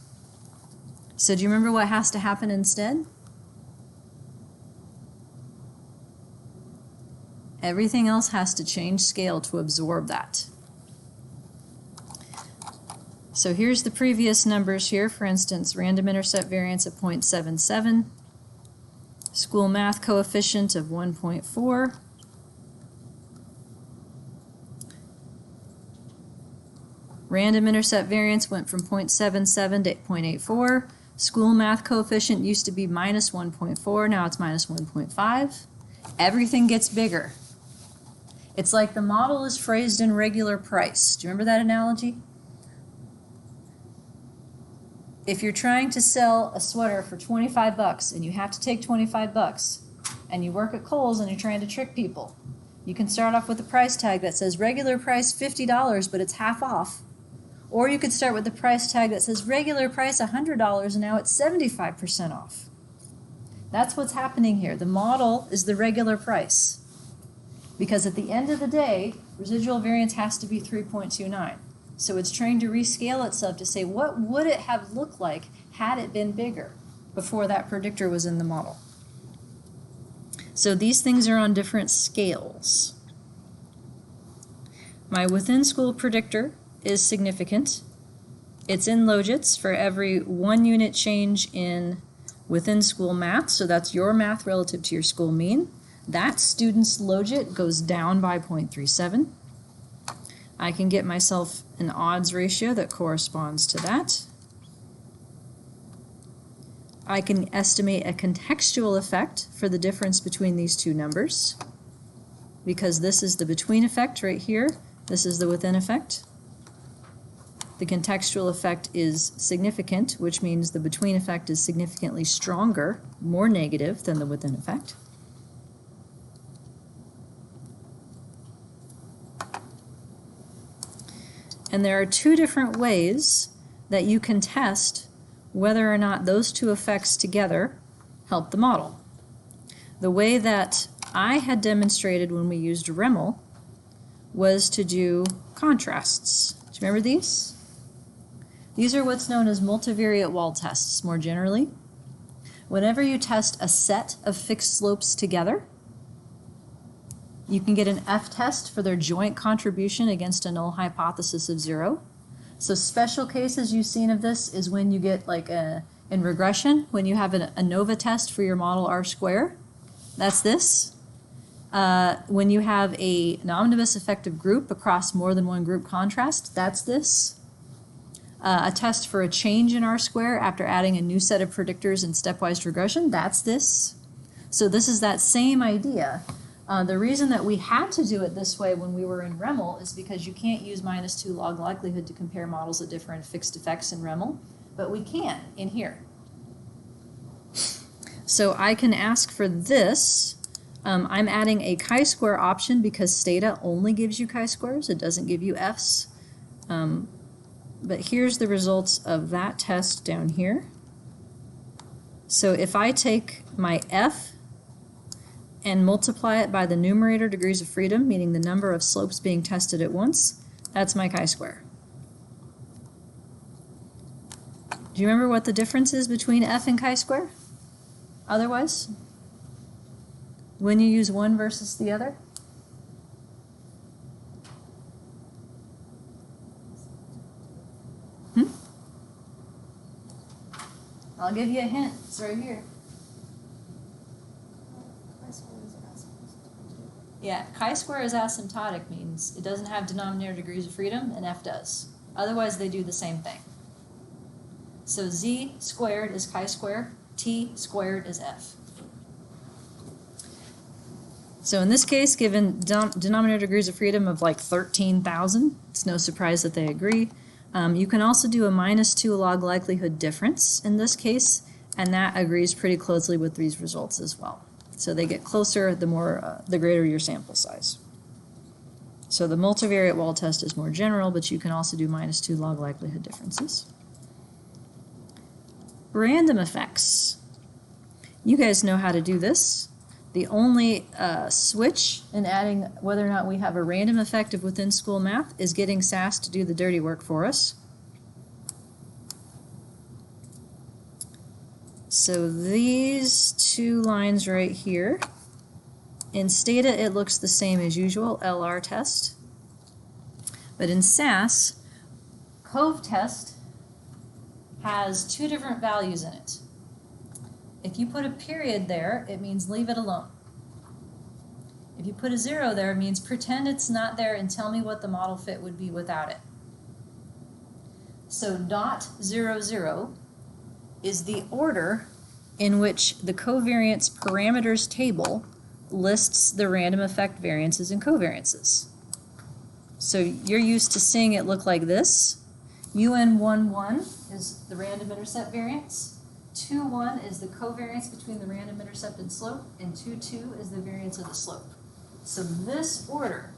So do you remember what has to happen instead? Everything else has to change scale to absorb that. So here's the previous numbers here. For instance, random intercept variance of 0.77, school math coefficient of 1.4, random intercept variance went from 0.77 to 0.84. School math coefficient used to be minus 1.4, now it's minus 1.5. Everything gets bigger. It's like the model is phrased in regular price. Do you remember that analogy? if you're trying to sell a sweater for 25 bucks and you have to take 25 bucks and you work at Kohl's and you're trying to trick people, you can start off with a price tag that says regular price $50, but it's half off. Or you could start with the price tag that says regular price $100 and now it's 75% off. That's what's happening here. The model is the regular price. Because at the end of the day, residual variance has to be 3.29. So it's trying to rescale itself to say, what would it have looked like had it been bigger before that predictor was in the model? So these things are on different scales. My within school predictor is significant. It's in Logits for every 1 unit change in within school math, so that's your math relative to your school mean. That student's logit goes down by 0.37. I can get myself an odds ratio that corresponds to that. I can estimate a contextual effect for the difference between these two numbers, because this is the between effect right here, this is the within effect. The contextual effect is significant, which means the between effect is significantly stronger, more negative than the within effect. And there are two different ways that you can test whether or not those two effects together help the model. The way that I had demonstrated when we used Remel was to do contrasts. Do you remember these? These are what's known as multivariate wall tests, more generally. Whenever you test a set of fixed slopes together, you can get an F test for their joint contribution against a null hypothesis of 0. So special cases you've seen of this is when you get like in regression, when you have an ANOVA test for your model R square. That's this. When you have an omnibus effective group across more than one group contrast, that's this. A test for a change in R square after adding a new set of predictors in stepwise regression, that's this. So this is that same idea. The reason that we had to do it this way when we were in Remel is because you can't use -2 log likelihood to compare models of different fixed effects in Remel, but we can in here. So I can ask for this. I'm adding a chi-square option because Stata only gives you chi-squares. It doesn't give you Fs. But here's the results of that test down here. So if I take my F and multiply it by the numerator degrees of freedom, meaning the number of slopes being tested at once, that's my chi-square. Do you remember what the difference is between F and chi-square? Otherwise? When you use one versus the other? I'll give you a hint. It's right here. Yeah, chi-square is asymptotic, means it doesn't have denominator degrees of freedom, and F does. Otherwise, they do the same thing. So Z squared is chi-square, T squared is F. So in this case, given denominator degrees of freedom of like 13,000, it's no surprise that they agree. You can also do a -2 log likelihood difference in this case, and that agrees pretty closely with these results as well. So they get closer the greater your sample size. So the multivariate wall test is more general, but you can also do -2 log likelihood differences. Random effects. You guys know how to do this. The only switch in adding whether or not we have a random effect of within school math is getting SAS to do the dirty work for us. So these two lines right here, in Stata it looks the same as usual, LR test. But in SAS, Cove test has two different values in it. If you put a period there, it means leave it alone. If you put a 0 there, it means pretend it's not there and tell me what the model fit would be without it. So .00 is the order in which the covariance parameters table lists the random effect variances and covariances. So you're used to seeing it look like this. UN11 is the random intercept variance. 2,1 is the covariance between the random intercept and slope, and 2,2 is the variance of the slope. So this order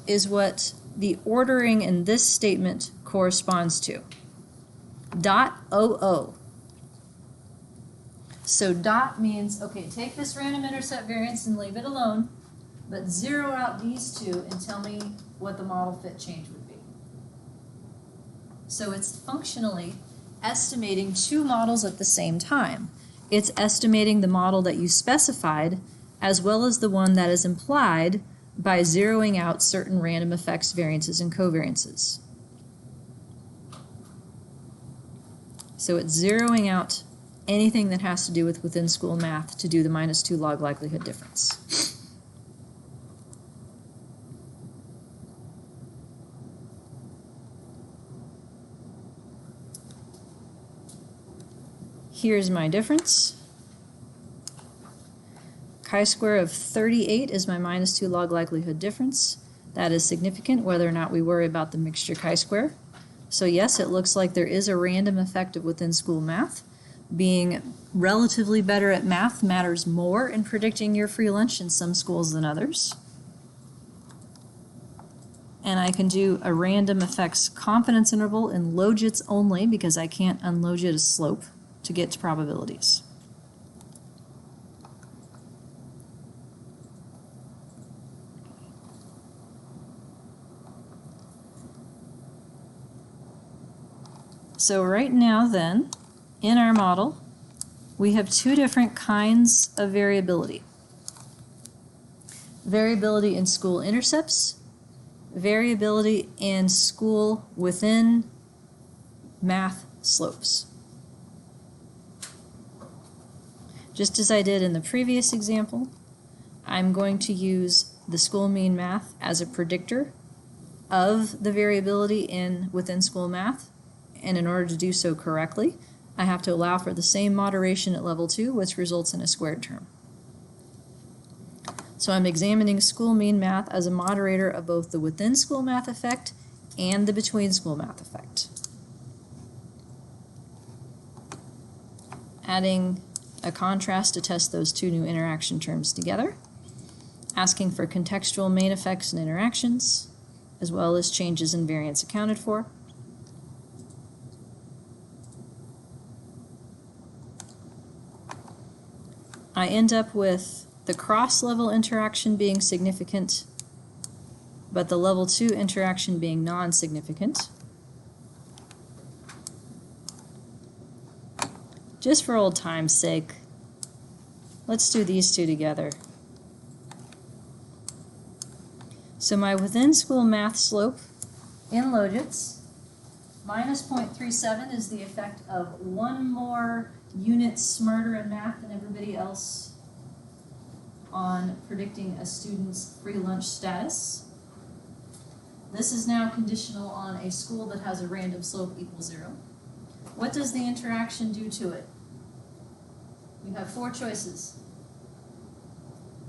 is what the ordering in this statement corresponds to. Dot .00. So dot means, okay, take this random intercept variance and leave it alone, but zero out these two and tell me what the model fit change would be. So it's functionally estimating two models at the same time. It's estimating the model that you specified as well as the one that is implied by zeroing out certain random effects, variances, and covariances. So it's zeroing out anything that has to do with within school math to do the -2 log likelihood difference. Here's my difference. Chi-square of 38 is my -2 log likelihood difference. That is significant whether or not we worry about the mixture chi-square. So yes, it looks like there is a random effect of within school math. Being relatively better at math matters more in predicting your free lunch in some schools than others. And I can do a random effects confidence interval in logits only because I can't unlogit a slope to get to probabilities. So right now then, in our model, we have two different kinds of variability. Variability in school intercepts, variability in school within math slopes. Just as I did in the previous example, I'm going to use the school mean math as a predictor of the variability in within school math. And in order to do so correctly, I have to allow for the same moderation at level 2, which results in a squared term. So I'm examining school mean math as a moderator of both the within school math effect and the between school math effect. Adding a contrast to test those two new interaction terms together, asking for contextual main effects and interactions, as well as changes in variance accounted for. I end up with the cross-level interaction being significant, but the level 2 interaction being non-significant. Just for old time's sake, let's do these two together. So my within school math slope in logits, minus 0.37 is the effect of one more unit smarter in math than everybody else on predicting a student's free lunch status. This is now conditional on a school that has a random slope equals 0. What does the interaction do to it? You have 4 choices.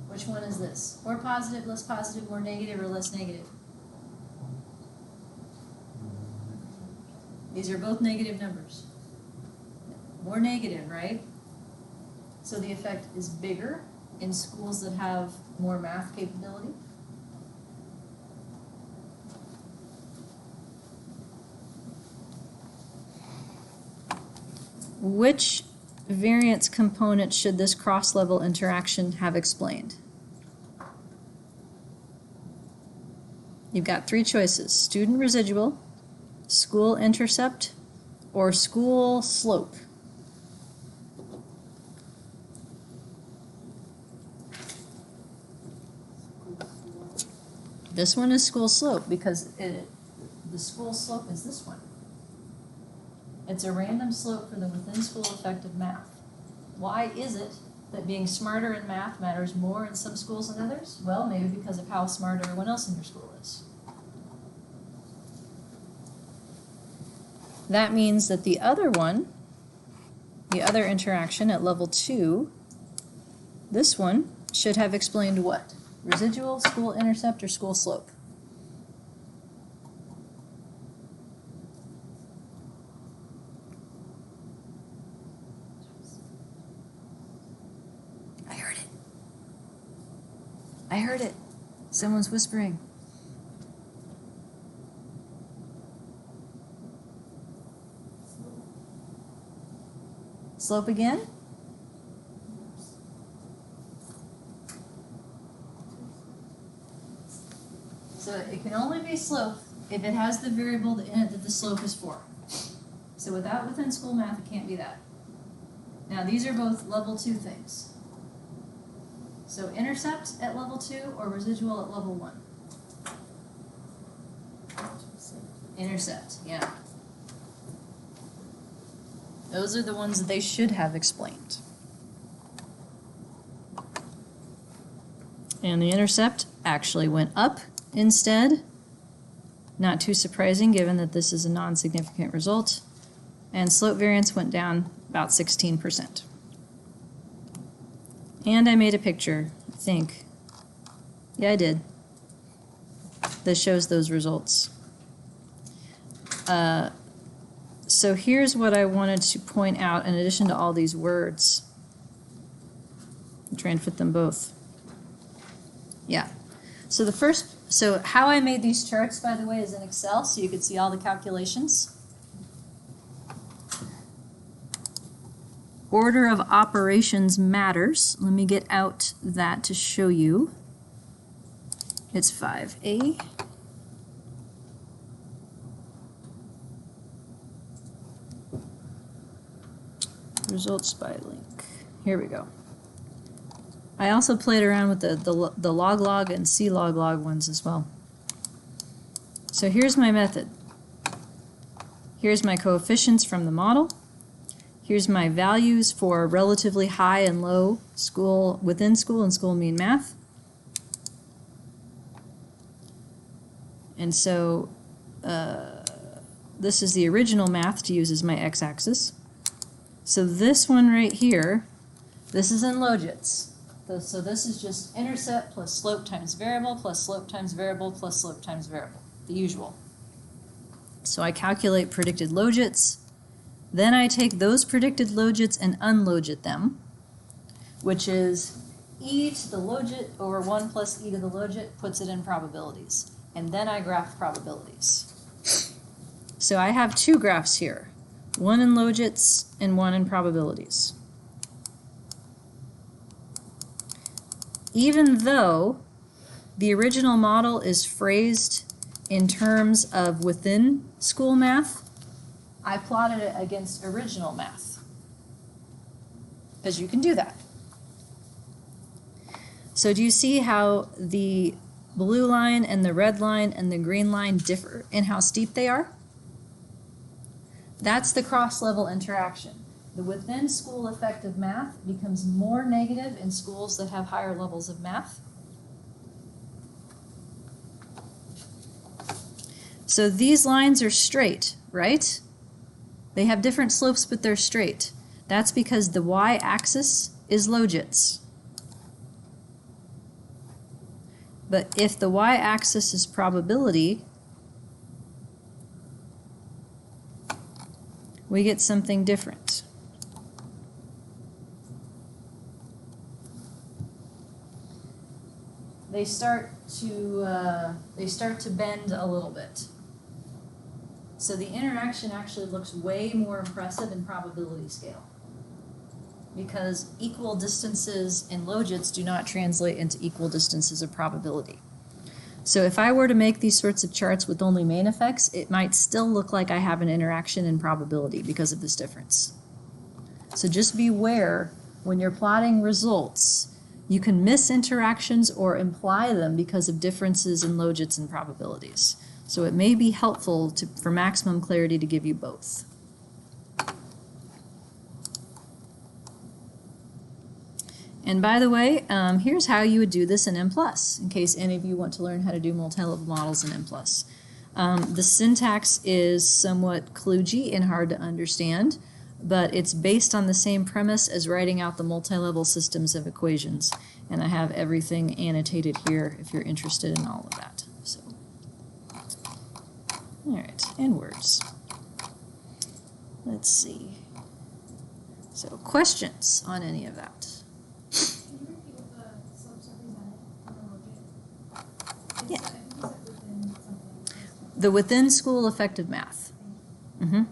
Which one is this? More positive, less positive, more negative, or less negative? These are both negative numbers. More negative, right? So the effect is bigger in schools that have more math capability. Which variance component should this cross-level interaction have explained? You've got 3 choices: student residual, school intercept, or school slope. This one is school slope because the school slope is this one. It's a random slope for the within school effect of math. Why is it that being smarter in math matters more in some schools than others? Well, maybe because of how smart everyone else in your school is. That means that the other one, the other interaction at level 2, this one should have explained what? Residual, school intercept, or school slope? I heard it. Someone's whispering. Slope again? So it can only be slope if it has the variable in it that the slope is for. So without within school math, it can't be that. Now these are both level 2 things. So intercept at level 2 or residual at level 1? Intercept, yeah. Those are the ones that they should have explained. And the intercept actually went up instead. Not too surprising given that this is a non-significant result. And slope variance went down about 16%. And I made a picture, I think. Yeah, I did. That shows those results. So here's what I wanted to point out in addition to all these words. I'm trying to fit them both. Yeah. So how I made these charts, by the way, is in Excel, so you could see all the calculations. Order of operations matters. Let me get out that to show you. It's 5A. Results by link. Here we go. I also played around with the log and C-log ones as well. So here's my method. Here's my coefficients from the model. Here's my values for relatively high and low school, within school and school mean math. And so this is the original math to use as my x-axis. So this one right here, this is in logits. So this is just intercept plus slope times variable plus slope times variable plus slope times variable, the usual. So I calculate predicted logits. Then I take those predicted logits and unlogit them, which is e to the logit over 1 plus e to the logit puts it in probabilities. And then I graph probabilities. So I have two graphs here, one in logits and one in probabilities. Even though the original model is phrased in terms of within school math, I plotted it against original math, because you can do that. So do you see how the blue line and the red line and the green line differ in how steep they are? That's the cross-level interaction. The within school effect of math becomes more negative in schools that have higher levels of math. So these lines are straight, right? They have different slopes, but they're straight. That's because the y-axis is logits. But if the y-axis is probability, we get something different. They start to bend a little bit. So the interaction actually looks way more impressive in probability scale, because equal distances in logits do not translate into equal distances of probability. So if I were to make these sorts of charts with only main effects, it might still look like I have an interaction in probability because of this difference. So just beware when you're plotting results. You can miss interactions or imply them because of differences in logits and probabilities. So it may be helpful for maximum clarity to give you both. And by the way, here's how you would do this in M+, in case any of you want to learn how to do multi-level models in M+. The syntax is somewhat kludgy and hard to understand, but it's based on the same premise as writing out the multi-level systems of equations. And I have everything annotated here if you're interested in all of that. So, all right, and words. Let's see. So questions on any of that? Can you repeat what the slopes represented on the Yeah. I think you said within something. The within school effective math. Mm-hmm.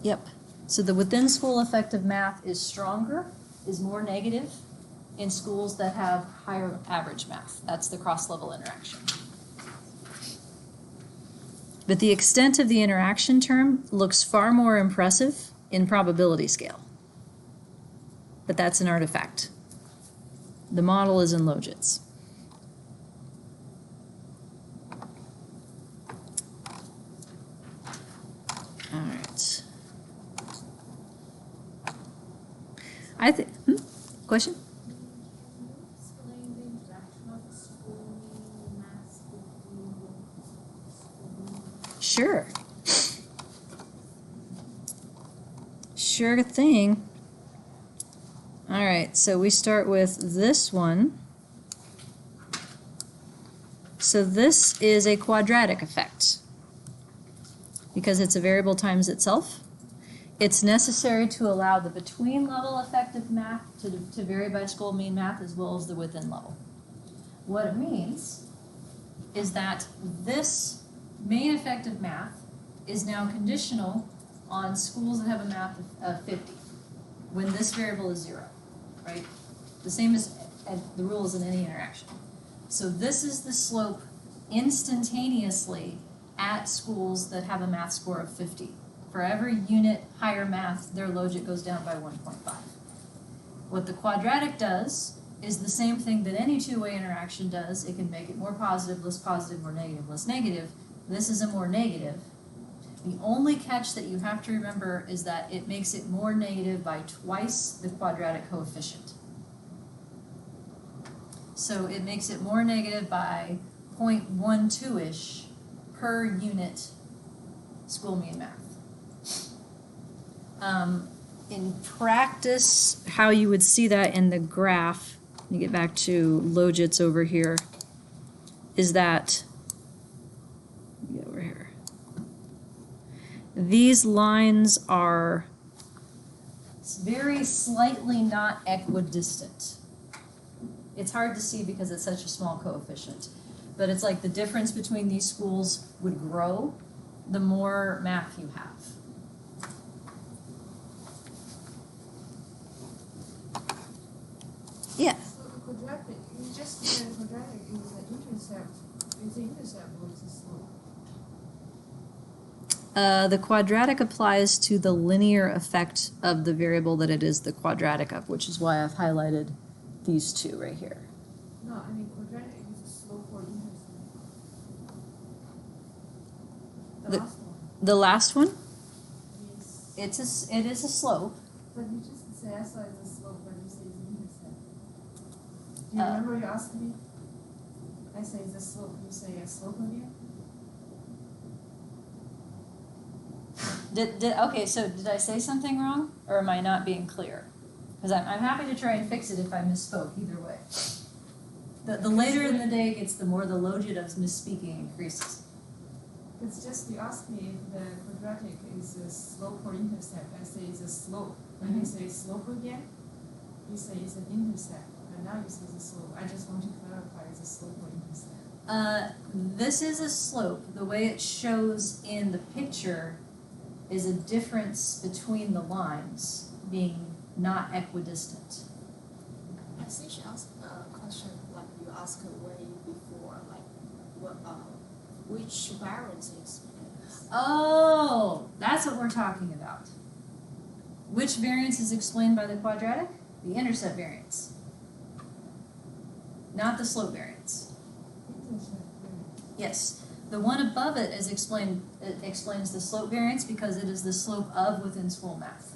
Yep. So the within school effective math is stronger, is more negative in schools that have higher average math. That's the cross-level interaction. But the extent of the interaction term looks far more impressive in probability scale. But that's an artifact. The model is in Logits. All right. I think, question? Can you explain the interaction of school math with Sure. Sure thing. All right, so we start with this one. So this is a quadratic effect because it's a variable times itself. It's necessary to allow the between level effective math to vary by school mean math as well as the within level. What it means is that this main effective math is now conditional on schools that have a math of 50 when this variable is 0, right? The same as the rule is in any interaction. So this is the slope instantaneously at schools that have a math score of 50. For every unit higher math, their logit goes down by 1.5. What the quadratic does is the same thing that any two-way interaction does. It can make it more positive, less positive, more negative, less negative. This is a more negative. The only catch that you have to remember is that it makes it more negative by twice the quadratic coefficient. So it makes it more negative by 0.12-ish per unit school mean math. In practice, how you would see that in the graph, let me get back to Logits over here, is that, let me get over here. These lines are very slightly not equidistant. It's hard to see because it's such a small coefficient, but it's like the difference between these schools would grow the more math you have. Yeah. So the quadratic, you just said quadratic is the intercept. Is the intercept or is the slope? The quadratic applies to the linear effect of the variable that it is the quadratic of, which is why I've highlighted these two right here. No, I mean quadratic is the slope or intercept. The- Last one. The last one, Yes. it is a slope. But you just said I saw it's a slope, but you say it's an intercept. Do you Uh, remember you asked me? I say it's a slope. You say a slope again? Okay, so did I say something wrong, or am I not being clear? Because I'm happy to try and fix it if I misspoke, either way. The later in the day it gets, the more the logit of misspeaking increases. It's just you asked me if the quadratic is a slope or intercept. I say it's a slope. When you say slope again, you say it's an intercept. And now you say it's a slope. I just want to clarify it's a slope or intercept. This is a slope. The way it shows in the picture is a difference between the lines being not equidistant. I think she asked a question like you asked way before, like what which variance explains. Oh, that's what we're talking about. Which variance is explained by the quadratic? The intercept variance, not the slope variance. Intercept, right. Yes, the one above it is explained. It explains the slope variance because it is the slope of within school math.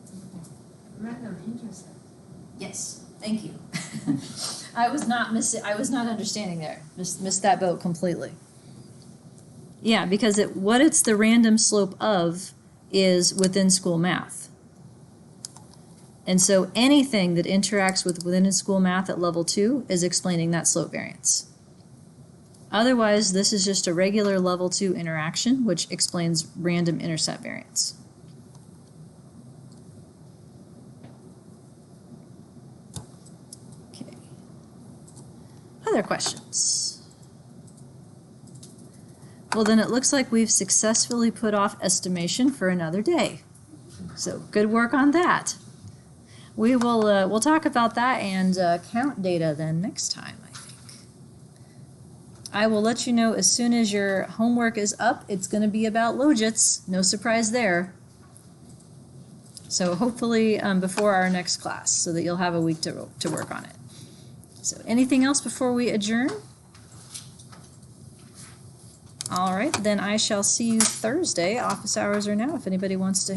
Okay. Random intercept. Yes, thank you. I was not understanding there. Missed that boat completely. Yeah, because what it's the random slope of is within school math. And so anything that interacts with within school math at level 2 is explaining that slope variance. Otherwise, this is just a regular level 2 interaction, which explains random intercept variance. Other questions? Well, then it looks like we've successfully put off estimation for another day. So good work on that. We will we'll talk about that and count data then next time, I think. I will let you know as soon as your homework is up. It's going to be about Logits. No surprise there. So hopefully before our next class, so that you'll have a week to work on it. So anything else before we adjourn? All right, then I shall see you Thursday. Office hours are now if anybody wants to